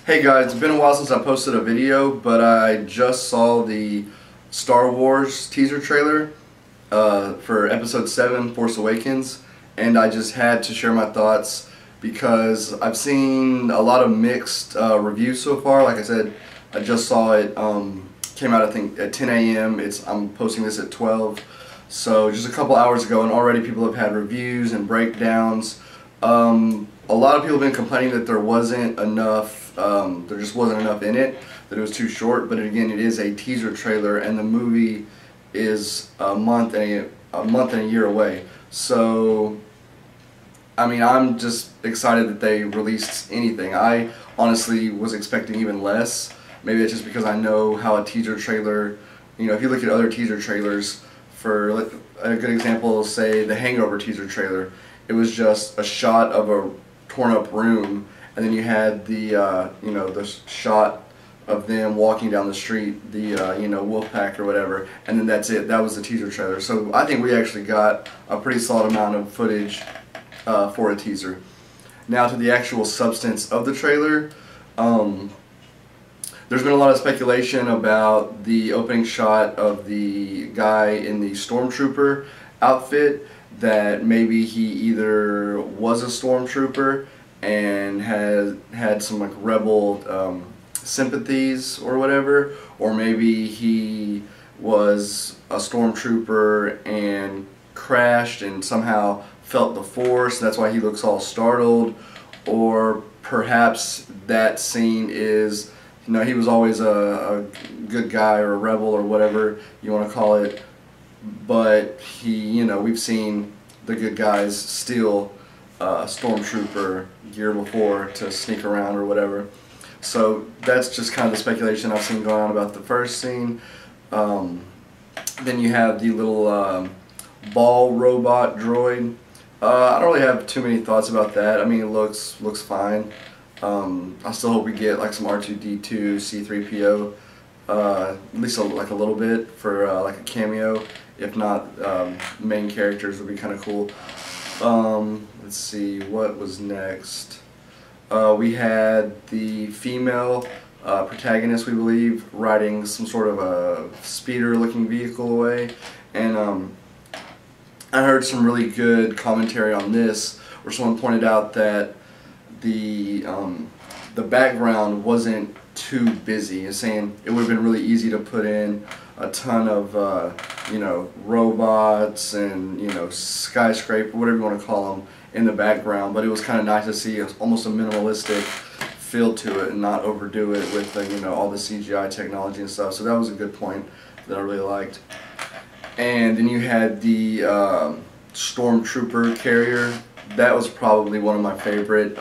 Hey guys, it's been a while since I posted a video, but I just saw the Star Wars teaser trailer for Episode VII, Force Awakens, and I just had to share my thoughts because I've seen a lot of mixed reviews so far. Like I said, I just saw it, came out I think at 10 a.m. I'm posting this at 12, so just a couple hours ago, and already people have had reviews and breakdowns. A lot of people have been complaining that there wasn't enough, there just wasn't enough in it, that it was too short, but again, it is a teaser trailer and the movie is a month and a year away. So, I mean, I'm just excited that they released anything. I honestly was expecting even less. Maybe it's just because I know how a teaser trailer, you know, if you look at other teaser trailers, for a good example, say the Hangover teaser trailer, it was just a shot of a torn up room, and then you had the you know, the shot of them walking down the street, the you know, wolf pack or whatever, and then that's it. That was the teaser trailer. So I think we actually got a pretty solid amount of footage for a teaser. Now to the actual substance of the trailer. There's been a lot of speculation about the opening shot of the guy in the stormtrooper outfit, that maybe he either was a stormtrooper and had some like rebel sympathies or whatever, or maybe he was a stormtrooper and crashed and somehow felt the Force, that's why he looks all startled. Or perhaps that scene is, you know, he was always a good guy or a rebel or whatever you want to call it, but he, you know, we've seen the good guys steal stormtrooper gear before to sneak around or whatever. So that's just kind of the speculation I've seen going on about the first scene. Then you have the little ball robot droid. I don't really have too many thoughts about that. I mean, it looks fine. I still hope we get like some R2-D2, C3PO, at least like a little bit for like a cameo. If not, main characters would be kind of cool. Let's see, what was next? We had the female protagonist, we believe, riding some sort of a speeder-looking vehicle away, and I heard some really good commentary on this, where someone pointed out that the background wasn't too busy. It's saying it would have been really easy to put in a ton of you know, robots and, you know, skyscraper, whatever you want to call them, in the background, but it was kind of nice to see almost a minimalistic feel to it and not overdo it with the, you know, all the CGI technology and stuff. So that was a good point that I really liked. And then you had the stormtrooper carrier. That was probably one of my favorite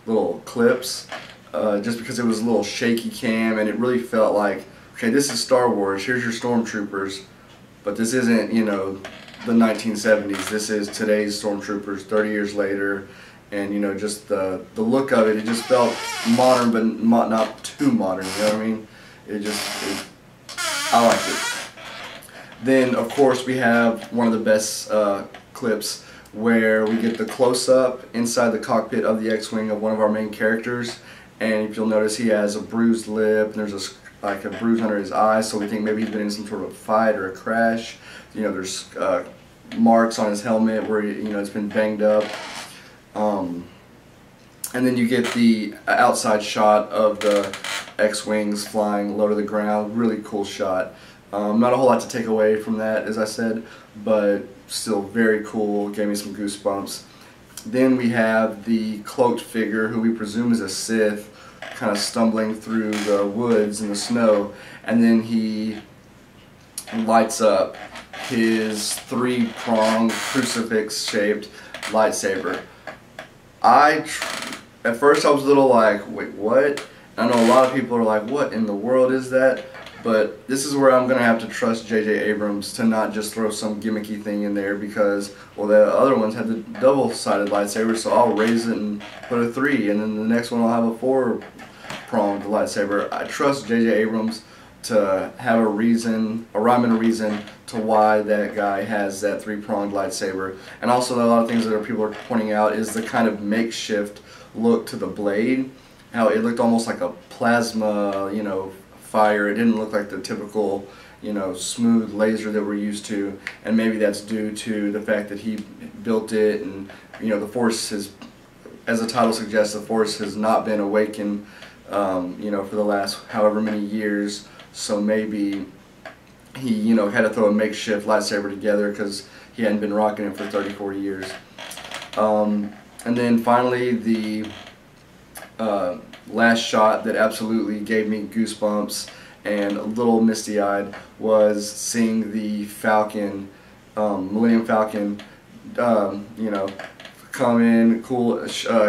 little clips, just because it was a little shaky cam and it really felt like, okay, this is Star Wars, here's your stormtroopers, but this isn't, you know, the 1970s. This is today's stormtroopers 30 years later, and, you know, just the look of it, it just felt modern, but not too modern, you know what I mean? I liked it. Then, of course, we have one of the best clips where we get the close-up inside the cockpit of the X-Wing of one of our main characters, and if you'll notice, he has a bruised lip, and there's like a bruise under his eye, so we think maybe he's been in some sort of fight or a crash. You know, there's marks on his helmet where, you know, it's been banged up. And then you get the outside shot of the X-Wings flying low to the ground. Really cool shot. Not a whole lot to take away from that, as I said, but still very cool. Gave me some goosebumps. Then we have the cloaked figure, who we presume is a Sith, kind of stumbling through the woods in the snow, and then he lights up his three-pronged crucifix-shaped lightsaber. At first I was a little like, wait, what? I know a lot of people are like, what in the world is that? But this is where I'm going to have to trust J.J. Abrams to not just throw some gimmicky thing in there, because, well, the other ones had the double-sided lightsaber, so I'll raise it and put a 3, and then the next one I'll have a 4-pronged lightsaber. I trust J.J. Abrams to have a reason, a rhyme and a reason to why that guy has that 3-pronged lightsaber. And also a lot of things that people are pointing out is the kind of makeshift look to the blade. how it looked almost like a plasma, fire. It didn't look like the typical, smooth laser that we're used to, and maybe that's due to the fact that he built it, and the Force has, as the title suggests, the Force has not been awakened, for the last however many years. So maybe he, had to throw a makeshift lightsaber together because he hadn't been rocking it for 34 years. And then finally, the last shot that absolutely gave me goosebumps and a little misty-eyed was seeing the Falcon, Millennium Falcon, come in, cool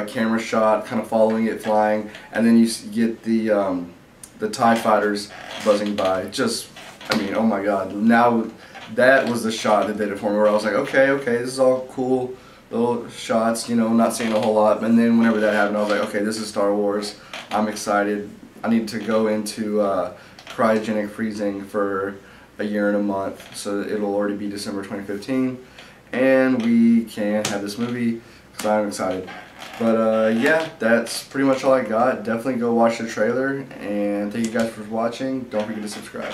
camera shot, kind of following it flying, and then you get the TIE fighters buzzing by. Just, I mean, oh my God! Now that was the shot that did it for me, where I was like, okay, this is all cool, little shots, not seeing a whole lot. And then whenever that happened, I was like, okay, this is Star Wars. I'm excited. I need to go into cryogenic freezing for a year and a month, so it'll already be December 2015, and we can have this movie, because I'm excited. But yeah, that's pretty much all I got. Definitely go watch the trailer, and thank you guys for watching. Don't forget to subscribe.